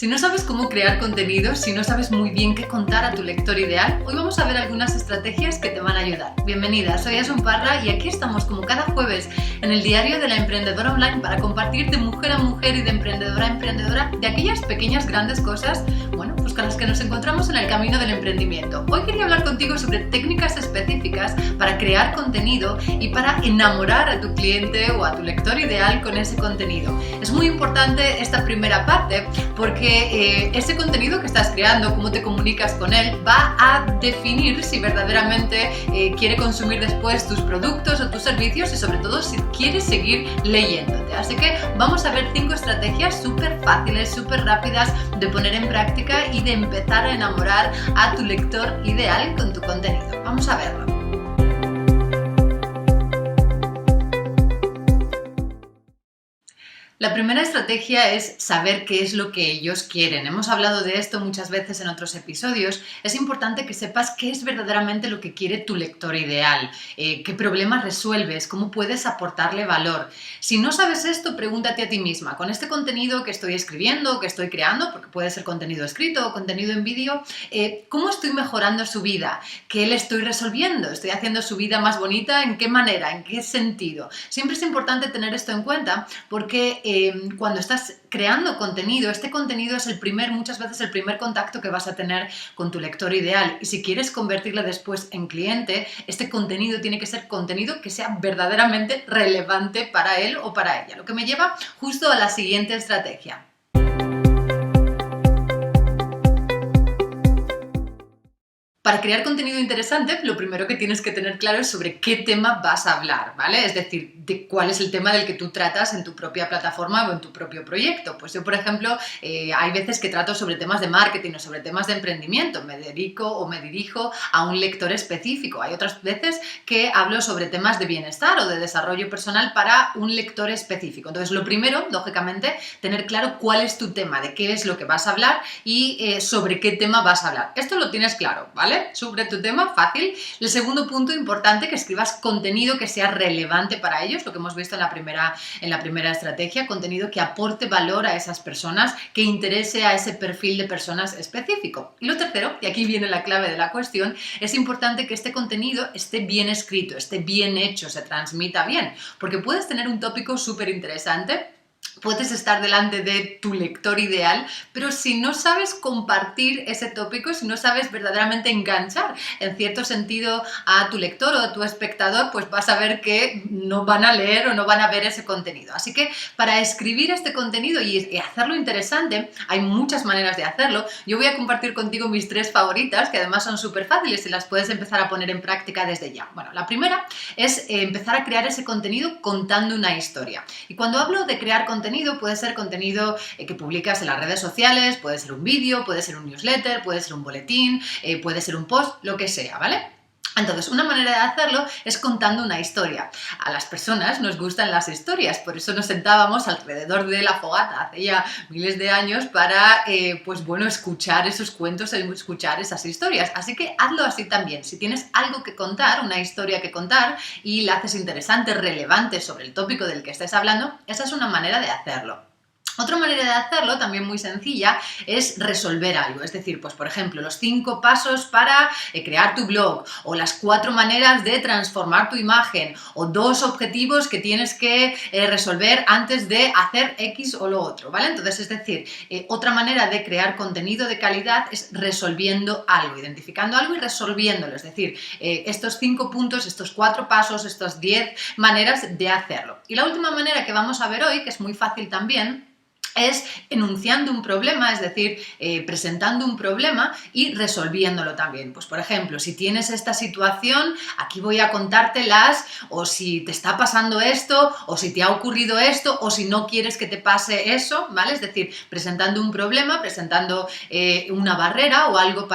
Si no sabes cómo crear contenido, si no sabes muy bien qué contar a tu lector ideal, hoy vamos a ver algunas estrategias que te van a ayudar. Bienvenida, soy Asun Parra y aquí estamos como cada jueves en el diario de la emprendedora online para compartir de mujer a mujer y de emprendedora a emprendedora de aquellas pequeñas grandes cosas, pues con las que nos encontramos en el camino del emprendimiento. Hoy quería hablar contigo sobre técnicas específicas para crear contenido y para enamorar a tu cliente o a tu lector ideal con ese contenido. Es muy importante esta primera parte porque ese contenido que estás creando, cómo te comunicas con él, va a definir si verdaderamente quiere consumir después tus productos o tus servicios y sobre todo si quiere seguir leyéndote. Así que vamos a ver 5 estrategias súper fáciles, súper rápidas de poner en práctica y de empezar a enamorar a tu lector ideal con tu contenido. Vamos a verlo. La primera estrategia es saber qué es lo que ellos quieren. Hemos hablado de esto muchas veces en otros episodios. Es importante que sepas qué es verdaderamente lo que quiere tu lector ideal, qué problemas resuelves, cómo puedes aportarle valor. Si no sabes esto, pregúntate a ti misma, con este contenido que estoy escribiendo, que estoy creando, porque puede ser contenido escrito o contenido en vídeo, ¿cómo estoy mejorando su vida? ¿Qué le estoy resolviendo? ¿Estoy haciendo su vida más bonita? ¿En qué manera? ¿En qué sentido? Siempre es importante tener esto en cuenta porque cuando estás creando contenido, este contenido es muchas veces el primer contacto que vas a tener con tu lector ideal, y si quieres convertirle después en cliente, este contenido tiene que ser contenido que sea verdaderamente relevante para él o para ella, lo que me lleva justo a la siguiente estrategia. Para crear contenido interesante, lo primero que tienes que tener claro es sobre qué tema vas a hablar, ¿vale? Es decir, de cuál es el tema del que tú tratas en tu propia plataforma o en tu propio proyecto. Pues yo, por ejemplo, hay veces que trato sobre temas de marketing o sobre temas de emprendimiento. Me dedico o me dirijo a un lector específico. Hay otras veces que hablo sobre temas de bienestar o de desarrollo personal para un lector específico. Entonces, lo primero, lógicamente, tener claro cuál es tu tema, de qué es lo que vas a hablar y sobre qué tema vas a hablar. Esto lo tienes claro, ¿vale? Sobre tu tema, fácil. El segundo punto importante, que escribas contenido que sea relevante para ellos, lo que hemos visto en la primera estrategia, contenido que aporte valor a esas personas, que interese a ese perfil de personas específico. Y lo tercero, y aquí viene la clave de la cuestión, es importante que este contenido esté bien escrito, esté bien hecho, se transmita bien, porque puedes tener un tópico súper interesante. Puedes estar delante de tu lector ideal, pero si no sabes compartir ese tópico, si no sabes verdaderamente enganchar en cierto sentido a tu lector o a tu espectador, pues vas a ver que no van a leer o no van a ver ese contenido. Así que para escribir este contenido y hacerlo interesante, hay muchas maneras de hacerlo. Yo voy a compartir contigo mis 3 favoritas, que además son súper fáciles y las puedes empezar a poner en práctica desde ya. Bueno, la primera es empezar a crear ese contenido contando una historia. Y cuando hablo de crear contenido, puede ser contenido que publicas en las redes sociales, puede ser un vídeo, puede ser un newsletter, puede ser un boletín, puede ser un post, lo que sea, ¿vale? Entonces, una manera de hacerlo es contando una historia. A las personas nos gustan las historias, por eso nos sentábamos alrededor de la fogata hace ya miles de años para, escuchar esos cuentos, escuchar esas historias. Así que hazlo así también. Si tienes algo que contar, una historia que contar, y la haces interesante, relevante sobre el tópico del que estés hablando, esa es una manera de hacerlo. Otra manera de hacerlo, también muy sencilla, es resolver algo. Es decir, pues por ejemplo, los 5 pasos para crear tu blog, o las 4 maneras de transformar tu imagen, o 2 objetivos que tienes que resolver antes de hacer X o lo otro, ¿vale? Entonces, es decir, otra manera de crear contenido de calidad es resolviendo algo, identificando algo y resolviéndolo. Es decir, estos 5 puntos, estos 4 pasos, estas 10 maneras de hacerlo. Y la última manera que vamos a ver hoy, que es muy fácil también, es enunciando un problema, es decir, presentando un problema y resolviéndolo también. Pues por ejemplo, si tienes esta situación, aquí voy a contártelas, o si te está pasando esto, o si te ha ocurrido esto, o si no quieres que te pase eso, ¿vale? Es decir, presentando un problema, presentando una barrera o algo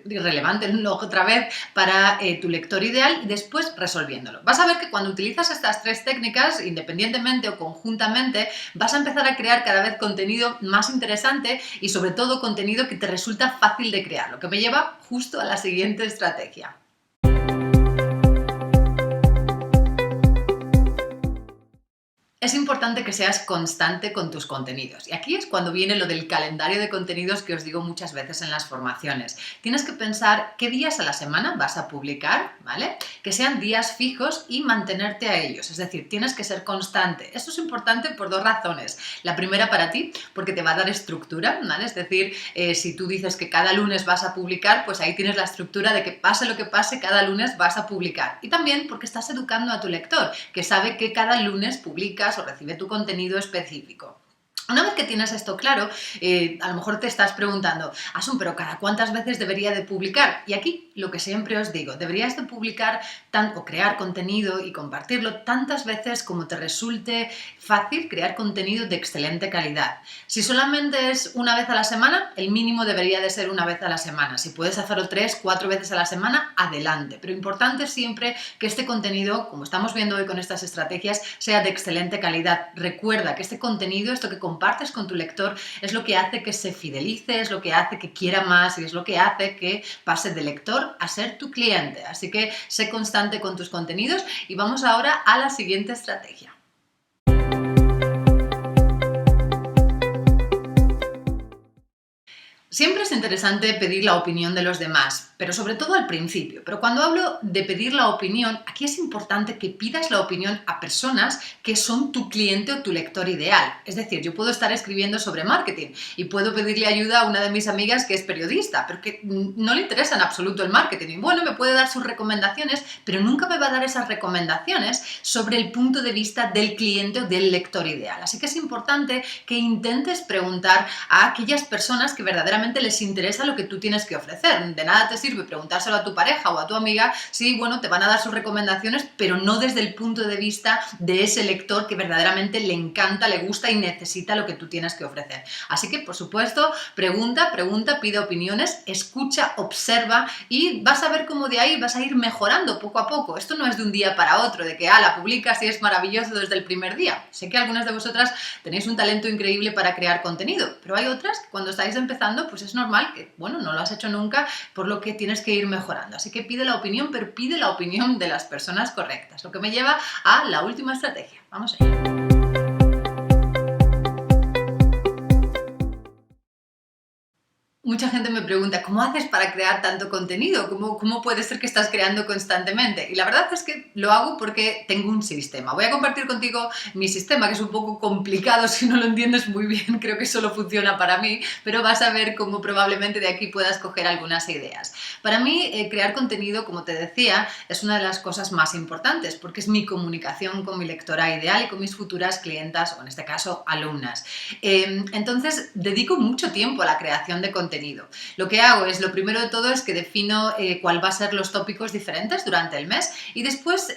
relevante otra vez para tu lector ideal, y después resolviéndolo. Vas a ver que cuando utilizas estas 3 técnicas, independientemente o conjuntamente, vas a empezar a crear cada vez contenido más interesante y sobre todo contenido que te resulta fácil de crear, lo que me lleva justo a la siguiente estrategia. Es importante que seas constante con tus contenidos. Y aquí es cuando viene lo del calendario de contenidos que os digo muchas veces en las formaciones. Tienes que pensar qué días a la semana vas a publicar, ¿vale? Que sean días fijos y mantenerte a ellos. Es decir, tienes que ser constante. Esto es importante por dos razones. La primera para ti, porque te va a dar estructura, ¿vale? Es decir, si tú dices que cada lunes vas a publicar, pues ahí tienes la estructura de que pase lo que pase, cada lunes vas a publicar. Y también porque estás educando a tu lector, que sabe que cada lunes publicas o recibe tu contenido específico. Una vez que tienes esto claro, a lo mejor te estás preguntando, Asun, pero ¿cada cuántas veces debería de publicar? Y aquí lo que siempre os digo, deberías de publicar o crear contenido y compartirlo tantas veces como te resulte fácil crear contenido de excelente calidad. Si solamente es una vez a la semana, el mínimo debería de ser una vez a la semana. Si puedes hacerlo 3, 4 veces a la semana, adelante. Pero importante siempre que este contenido, como estamos viendo hoy con estas estrategias, sea de excelente calidad. Recuerda que este contenido, esto que compartes con tu lector, es lo que hace que se fidelice, es lo que hace que quiera más y es lo que hace que pase de lector a ser tu cliente. Así que sé constante con tus contenidos y vamos ahora a la siguiente estrategia. Siempre es interesante pedir la opinión de los demás, pero sobre todo al principio. Pero cuando hablo de pedir la opinión, aquí es importante que pidas la opinión a personas que son tu cliente o tu lector ideal. Es decir, yo puedo estar escribiendo sobre marketing y puedo pedirle ayuda a una de mis amigas que es periodista, pero que no le interesa en absoluto el marketing. Y bueno, me puede dar sus recomendaciones, pero nunca me va a dar esas recomendaciones sobre el punto de vista del cliente o del lector ideal. Así que es importante que intentes preguntar a aquellas personas que verdaderamente les interesa lo que tú tienes que ofrecer. De nada te sirve preguntárselo a tu pareja o a tu amiga si, bueno, te van a dar sus recomendaciones, pero no desde el punto de vista de ese lector que verdaderamente le encanta, le gusta y necesita lo que tú tienes que ofrecer. Así que, por supuesto, pregunta, pide opiniones, escucha, observa y vas a ver cómo de ahí vas a ir mejorando poco a poco. Esto no es de un día para otro, de que, la publicas y es maravilloso desde el primer día. Sé que algunas de vosotras tenéis un talento increíble para crear contenido, pero hay otras que cuando estáis empezando, pues es normal que, bueno, no lo has hecho nunca, por lo que tienes que ir mejorando. Así que pide la opinión, pero pide la opinión de las personas correctas. Lo que me lleva a la última estrategia. Vamos allá. Mucha gente me pregunta, ¿cómo haces para crear tanto contenido? ¿Cómo puede ser que estás creando constantemente? Y la verdad es que lo hago porque tengo un sistema. Voy a compartir contigo mi sistema, que es un poco complicado si no lo entiendes muy bien, creo que solo funciona para mí, pero vas a ver cómo probablemente de aquí puedas coger algunas ideas. Para mí, crear contenido, como te decía, es una de las cosas más importantes, porque es mi comunicación con mi lectora ideal y con mis futuras clientas, o en este caso, alumnas. Entonces, dedico mucho tiempo a la creación de contenido. Lo que hago es, lo primero de todo es que defino cuál va a ser los tópicos diferentes durante el mes y después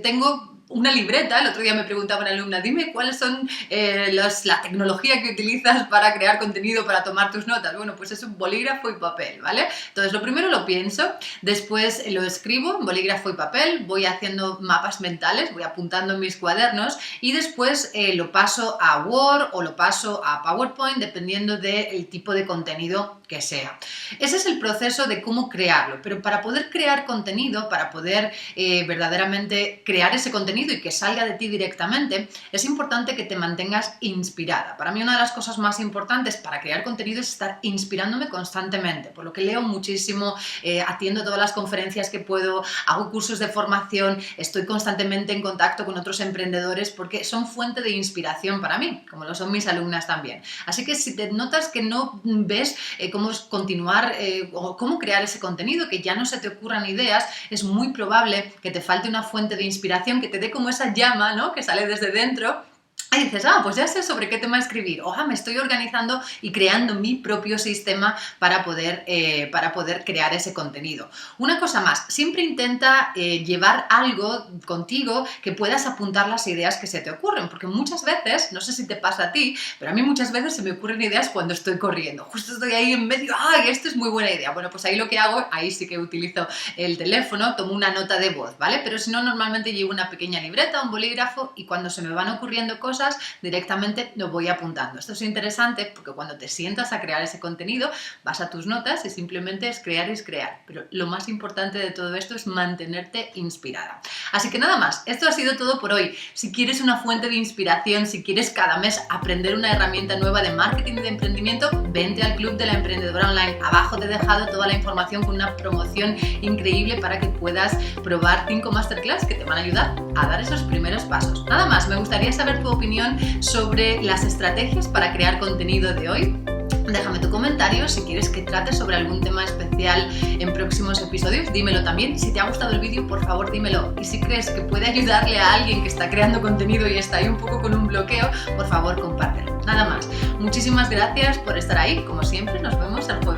tengo una libreta. El otro día me preguntaba una alumna, dime cuáles son la tecnología que utilizas para crear contenido, para tomar tus notas. Bueno, pues es un bolígrafo y papel, ¿vale? Entonces lo primero lo pienso, después lo escribo en bolígrafo y papel, voy haciendo mapas mentales, voy apuntando en mis cuadernos y después lo paso a Word o lo paso a PowerPoint dependiendo del tipo de contenido que sea. Ese es el proceso de cómo crearlo, pero para poder crear contenido, para poder verdaderamente crear ese contenido y que salga de ti directamente, es importante que te mantengas inspirada. Para mí una de las cosas más importantes para crear contenido es estar inspirándome constantemente, por lo que leo muchísimo, atiendo todas las conferencias que puedo, hago cursos de formación, estoy constantemente en contacto con otros emprendedores porque son fuente de inspiración para mí, como lo son mis alumnas también. Así que si te notas que no ves cómo continuar o cómo crear ese contenido, que ya no se te ocurran ideas, es muy probable que te falte una fuente de inspiración que te dé como esa llama, ¿no?, que sale desde dentro. Y dices, pues ya sé sobre qué tema escribir. Me estoy organizando y creando mi propio sistema para poder crear ese contenido. Una cosa más, siempre intenta llevar algo contigo que puedas apuntar las ideas que se te ocurren, porque muchas veces, no sé si te pasa a ti, pero a mí muchas veces se me ocurren ideas cuando estoy corriendo. Justo estoy ahí en medio, esto es muy buena idea. Bueno, pues ahí lo que hago, ahí sí que utilizo el teléfono, tomo una nota de voz, ¿vale? Pero si no, normalmente llevo una pequeña libreta, un bolígrafo y cuando se me van ocurriendo cosas, cosas, directamente lo voy apuntando. Esto es interesante porque cuando te sientas a crear ese contenido, vas a tus notas y simplemente es crear y es crear. Pero lo más importante de todo esto es mantenerte inspirada. Así que nada más, esto ha sido todo por hoy. Si quieres una fuente de inspiración, si quieres cada mes aprender una herramienta nueva de marketing y de emprendimiento, vente al Club de la Emprendedora Online. Abajo te he dejado toda la información con una promoción increíble para que puedas probar 5 masterclass que te van a ayudar a dar esos primeros pasos. Nada más, me gustaría saber tu opinión sobre las estrategias para crear contenido de hoy. Déjame tu comentario, si quieres que trate sobre algún tema especial en próximos episodios, dímelo también. Si te ha gustado el vídeo, por favor dímelo. Y si crees que puede ayudarle a alguien que está creando contenido y está ahí un poco con un bloqueo, por favor compártelo. Nada más, muchísimas gracias por estar ahí. Como siempre, nos vemos el jueves.